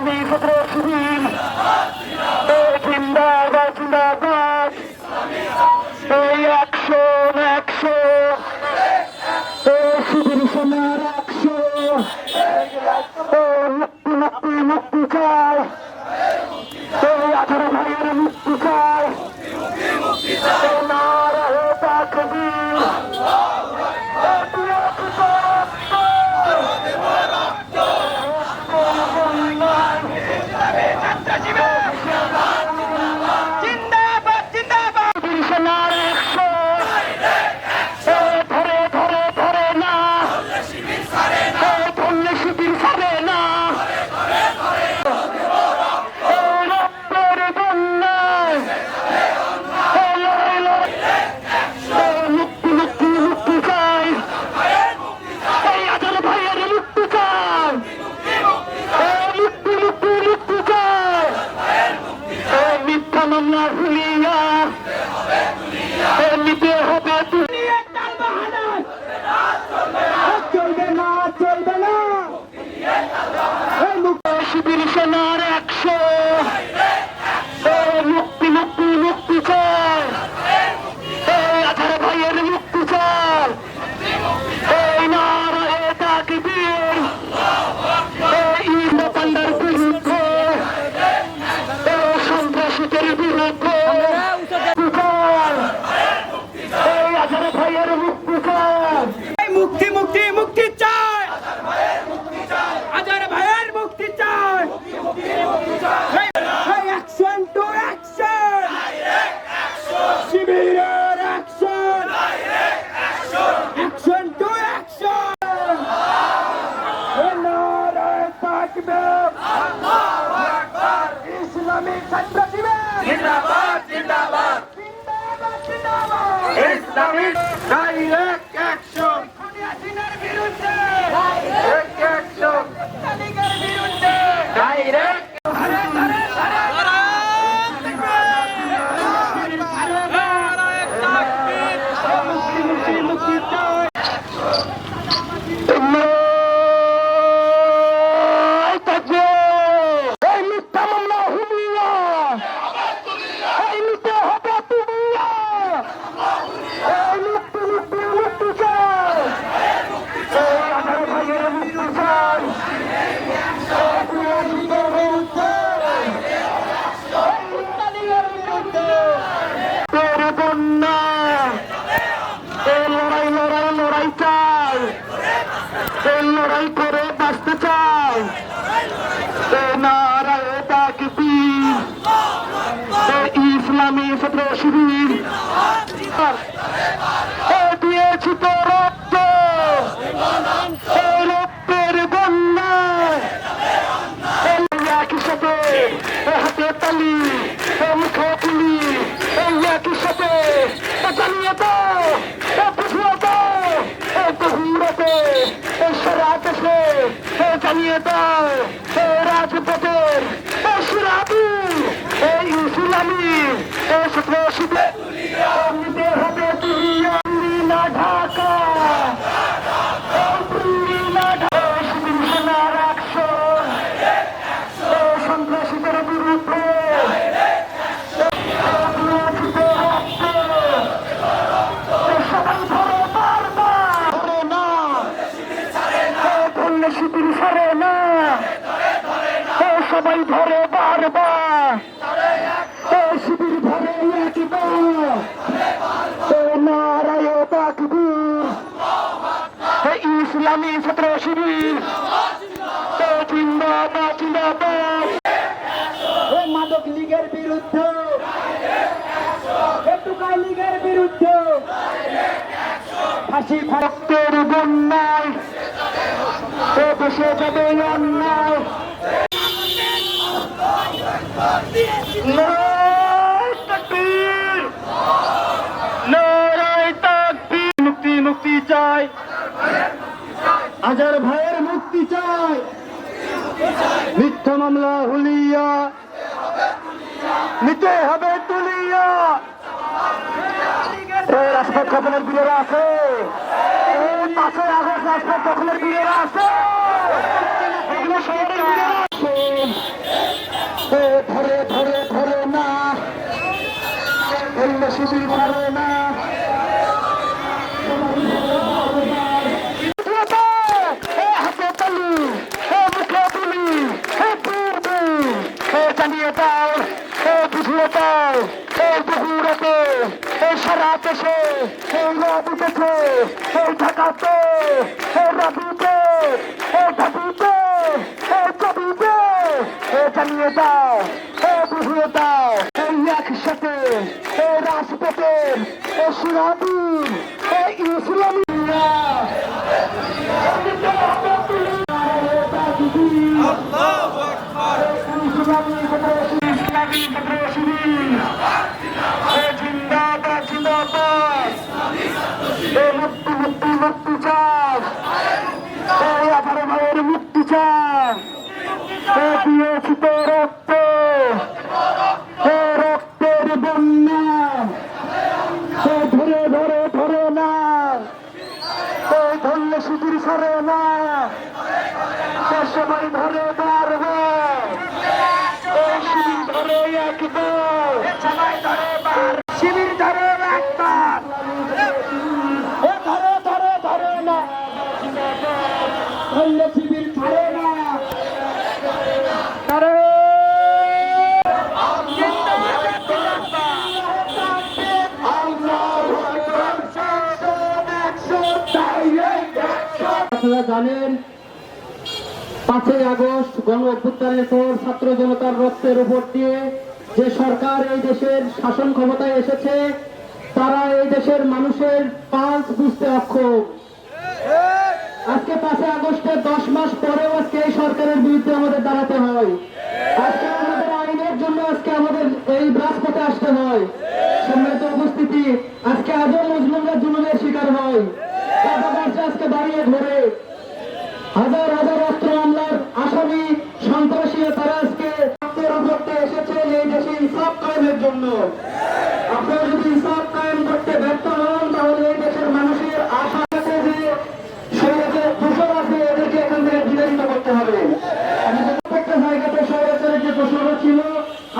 ইসলামী ছাত্র শিবির জিন্দাবাদ জিন্দাবাদ। এই অ্যাকশন অ্যাকশন, শিবির সেনার অ্যাকশন, মুক্তি মুক্তি মুক্তি চাই, এই 18 ভাইয়ের মুক্তি চাই, নারায়ে তাকবীর। শিবির সেনার অ্যাকশন, মুক্তি মুক্তি মুক্তি চাই, এই 18 ভাইয়ের মুক্তি চাই, এই নারায়ে তাকবীর। এই পান্ডার বিরুদ্ধে, সন্ত্রাসীদের বিরুদ্ধে এই 18 ভাইয়ের মুক্তি চাই, মুক্তি মুক্তি মুক্তি চাই, 18 ভাইয়ের মুক্তি চাই। অ্যাকশন টু অ্যাকশন, শিবিরের অ্যাকশন, অ্যাকশন টু অ্যাকশন। নারায়ে তাকবীর, আল্লাহু আকবার। ইসলামী ছাত্র শিবির জিন্দাবাদ জিন্দাবাদ জিন্দাবাদ জিন্দাবাদ। ইসলামী ডাইরেক্ট অ্যাকশন, হাসিনার বিরুদ্ধে ডাইরেক্ট অ্যাকশন, লীগের বিরুদ্ধে ডাইরেক্ট। লড়াই করে বাঁচতে চাই, নারায়ে তাকবীর। ইসলামী ছাত্র শিবির দিয়েছি তো রক্ত, রক্তের বন্যায় একই সাথে হাতে তালি, মুখে তুলি, একই সাথে জানিয়ে দাও, বুঝিয়ে দাও, বহুরাতে সারা দেশে জানিয়ে দাও, রাজপথের সুরাবি ইসলামী ছাত্র শিবির নিতে হবে না ঢাকা, শিবির সেনার অ্যাকশন, সন্ত্রাসীদের বিরুদ্ধে শিবির ছাড়ে না, সবাই ধরে বারবার, শিবির ধরে একবার, নারায়ে তাকবীর। ইসলামী ছাত্র শিবির জিন্দাবাদ জিন্দাবাদ। মাদক লীগের বিরুদ্ধে, টোকাই লীগের বিরুদ্ধে, ফাঁসি রক্তের বন্যায় দেশে যাবে অন্যায়, নারায়ে তাকবীর, নারায়ে তাকবীর। মুক্তি মুক্তি চাই, 18 ভাইয়ের মুক্তি চাই, মিথ্যা মামলা হুলিয়া নিতে হবে তুলিয়া। রাজপথ দখলের বীরেরা আছে, 5ই আগস্ট রাজপথ দখলের বীরেরা আছে, এগুলো শহরের বীরেরা আছে। ধরে ধরে ধরে না, ধরলে শিবির ধরে না। হাতে তালি, মুখে তুলি, পূর্বে জানিয়ে দাও, বুঝিয়ে দাও, দুপুরেতে সারা দেশে রব উঠেছে, ঢাকাতে রবিতে ঢাবিতে চবিতে জানিয়ে দাও, বুঝিয়ে দাও, একসাথে রাজপথের সুরাবীর ইসলামীরা জিন্দাবাদ জিন্দাবাদ, মুক্তি মুক্তি মুক্তি চাই, 18 ভাইয়ের মুক্তি চাই, দিয়েছি তো রক্ত, রক্তের বন্যা, ধরে ধরে ধরে না, ধরলে সুদূর সরে না, সবাই ধরে ধরবে, শিবির ধরে একবার, সবাই ধরে বার, শিবির ধরে একবার, ধরে ধরে ধরে না, ধরলে শিবির ধরে না, ধরে আপনারা জানেন 5ই আগস্ট গণ অভ্যুত্থানের পর ছাত্র জনতার রক্তের উপর দিয়ে যে সরকার এই দেশের শাসন ক্ষমতায় এসেছে, তারা এই দেশের মানুষের পালস বুঝতে অক্ষম। আজকে 5ই আগস্টের 10 মাস পরেও আজকে এই সরকারের বিরুদ্ধে আমাদের দাঁড়াতে হয়। আজকে আমাদের আইনের জন্য আজকে আমাদের এই রাজপথে আসতে হয়। সম্মানিত উপস্থিতি, আজকে আজও মুসলিমরা জুলুমের শিকার হয়। আজকে দাঁড়িয়ে ধরে হাজার হাজার অস্ত্র মামলার আসামি সন্ত্রাসী তারা আজকে করতে এসেছে এই দেশে ইনসাফ কায়েমের জন্য। আপনারা যদি ইনসাফ কায়েম করতে ব্যর্থ হন, তাহলে এই দেশের মানুষের আশা আছে যে শরীরের দোষর আছে, এদেরকে এখান থেকে বিতাড়িত করতে হবে। আমি প্রত্যেকটা জায়গাতে শরীরের যে দোষর ছিল,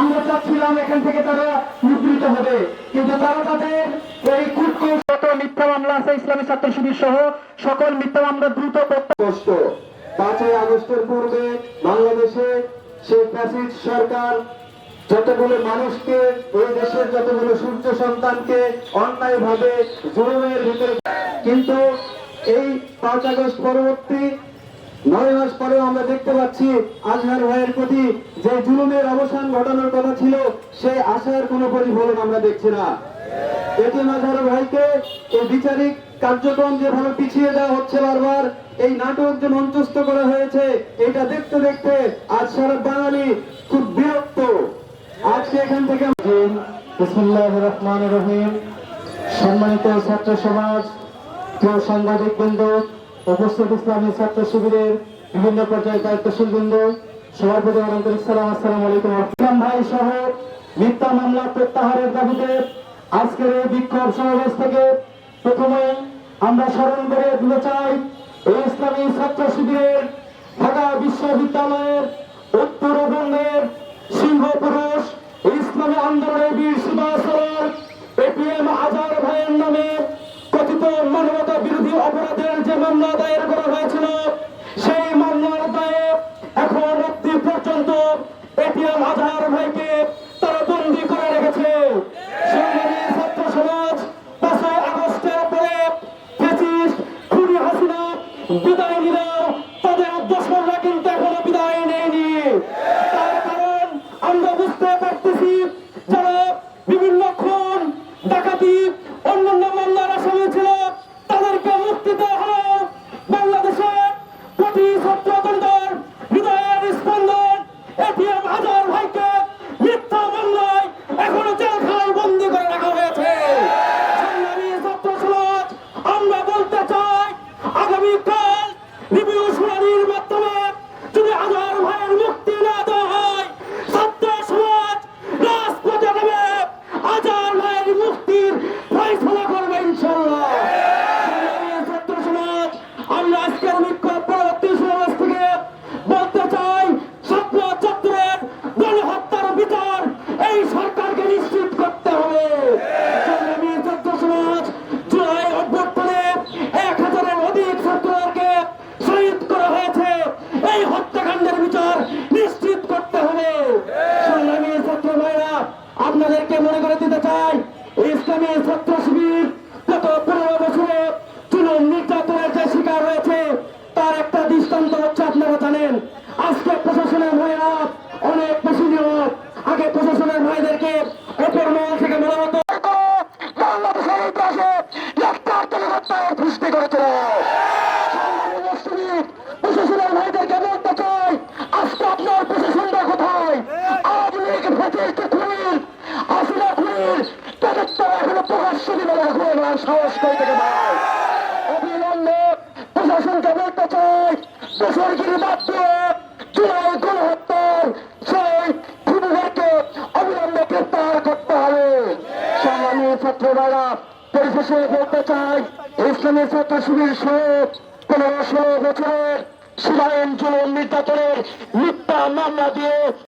আমরা চাচ্ছিলাম এখান থেকে তারা মুদ্রিত হবে, কিন্তু তারা তাদের এই কূটকৌশল মিথ্যা মামলা আছে ইসলামী ছাত্র শিবির সহ সকল মিথ্যা মামলা দ্রুত কষ্ট। 5ই আগস্টের পূর্বে বাংলাদেশে শেখ হাসিনা সরকার যতগুলো মানুষকে, এই দেশের যতগুলো সূর্য সন্তানকে অন্যায়ভাবে জুলুমের ভিতরে, কিন্তু এই 5 আগস্ট পরবর্তী 9 মাস পরেও আমরা দেখতে পাচ্ছি আজহার ভাইয়ের প্রতি যে জুলুমের অবসান ঘটানোর কথা ছিল, সেই আশার কোনো প্রতিফলন আমরা দেখছি না। এটিএম আজহার ভাইকে এই বিচারিক কার্যক্রম যেভাবে পিছিয়ে দেওয়া হচ্ছে বারবার, এই নাটক যে মঞ্চস্থ করা হয়েছে, এটা দেখতে দেখতে আজ সারা বাঙালি খুব বিরক্ত। আজকে এখান থেকে বিসমিল্লাহির রহমানির রহিম। সম্মানিত ছাত্র সমাজ, প্রিয় সাংবাদিক বৃন্দ, উপস্থিত ইসলামী ছাত্র শিবিরের বিভিন্ন পর্যায়ের দায়িত্বশীল বৃন্দ, সবার প্রতি আন্তরিক সালাম, আসসালামু আলাইকুম। ইসলাম ভাই সহ মিথ্যা মামলা প্রত্যাহারের দাবিতে আজকের এই বিক্ষোভ সমাবেশ থেকে প্রথমে আমরা স্মরণ করে দিতে চাই, এই ইসলামী ছাত্র শিবিরের ঢাকা বিশ্ববিদ্যালয়ের উত্তরবঙ্গের সিংহপুরুষ ইসলামী আন্দোলনের বীর সুভাষচন্দ্র এটিএম আজহার ভাইয়ের নামে কথিত মানবতা বিরোধী অপরাধের যে মামলা দায়ের করা হয়েছিল, সেই মামলার দায়ে এখন অবধি পর্যন্ত এটিএম আজহার ভাইকে তারা বন্দী করে রেখেছে। সংগ্রামী ছাত্র সমাজ, 5ই আগস্টের পরে ফ্যাসিস্ট খুনি হাসিনা বিদায় নিলেও তাদের দোসররা কিন্তু এখনো বিদায় নেয়নি। তার কারণ আমরা বুঝতে পারতেছি, যারা বিভিন্ন খুন ডাকাতি অন্যান্য মামলার আসামি ছিল, তাদেরকে মুক্তি দেওয়া হলো। বাংলাদেশের প্রতি ছাত্রদের হৃদয়ের স্পন্দন এটিএম আজহার ভাইকে মনে করে দিতে চাই, ইসলামী ছাত্র শিবির গত 15 বছরে জুলুম নির্যাতনের যে শিকার হয়েছে তার একটা দৃষ্টান্ত হচ্ছে আপনারা জানেন। আজকে প্রশাসনের ভাইরা অনেক বেশি নিয়ম। আগে প্রশাসনের ভাইদেরকে অপর মহল থেকে বলা হতো বাংলাদেশের ইতিহাসে একটা আত্মহত্যার সৃষ্টি করেছিল। প্রশাসনের ভাইদেরকে বলতে চাই, আজকে আপনার প্রশাসনটা কোথায়? আওয়ামী লীগ ফ্যাসিস্ট খুনির, হাসিনা খুনির তাদের তো এখনো প্রকাশ্য দিনের ঘুরে সাহস করে থেকে পায়। অবিলম্বে প্রশাসনকে বলতে চাই, দোষরগিরি বাদ দিয়ে জুলাই গণহত্যার সেই খুনিদেরকে অবিলম্বে গ্রেপ্তার করতে হবে। সংগ্রামী ছাত্ররা পরিশেষে বলতে চাই, ইসলামী ছাত্র শিবির সহ 15-16 বছরের সীমাহীন জুলুম নির্যাতনের মিথ্যা মামলা দিয়ে